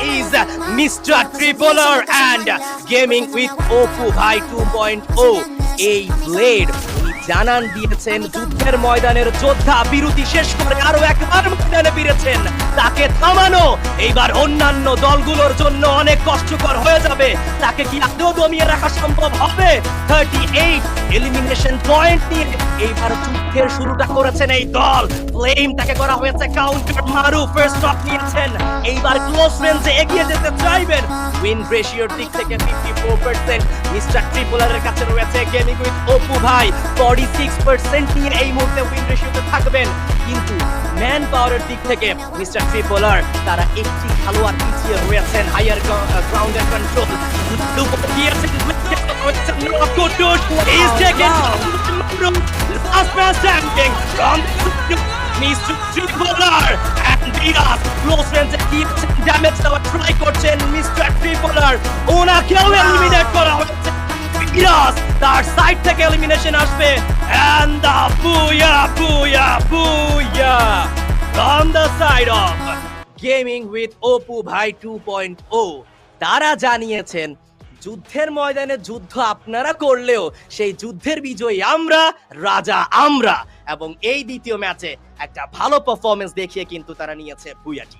is Mr. Tripler and Gaming with Oppo Bhai 2.0 এই blade উনি জানান দিয়েছেন যুদ্ধের ময়দানের যোদ্ধা বিরতি শেষ করে আরো একবার ময়দানে ফিরেছেন তাকে থামানো এইবার অন্যান্য দলগুলোর জন্য অনেক কষ্টকর হয়ে যাবে তাকে কি আদৌ দমিয়ে রাখা সম্ভব হবে 38 এলিমিনেশন পয়েন্ট নিয়ে এইবার যুদ্ধের শুরুটা করেছেন এই দল ফ্লেম তাকে করা হয়েছে কাউন্টার মারু ফার্স্ট স্টপ নিয়েছেন এইবার ক্লোজ রেঞ্জে এগিয়ে যেতে চাইবেন উইন রেশিওর দিক থেকে 54% মিস্টার ট্রিপলারের কাছে রয়েছে গেমিং উইথ অপু ভাই 46% নিয়ে এই মুহূর্তে উইন রেশিওতে থাকবেন কিন্তু ম্যান পাওয়ারের দিক থেকে মিস্টার ট্রিপলার তারা একটি খেলোয়াড় পিছিয়ে রয়েছেন higher ground and control He's taken last man standing from Mr. Tripler and Viras close range damage দেওয়ার ট্রাই করছেন মিস্টার ট্রিপলার ওনাকেও এলিমিনেট করা হয়েছে Viras তার সাইড থেকে এলিমিনেশন আসবে and the booyah from the side of Gaming with Oppo Bhai 2.0 তারা জানিয়েছেন যুদ্ধের ময়দানে যুদ্ধ আপনারা করলেও সেই যুদ্ধের বিজয়ী আমরা রাজা আমরা এবং এই দ্বিতীয় ম্যাচে একটা ভালো পারফরম্যান্স দেখিয়ে কিন্তু তারা নিয়েছে ভুইয়াটি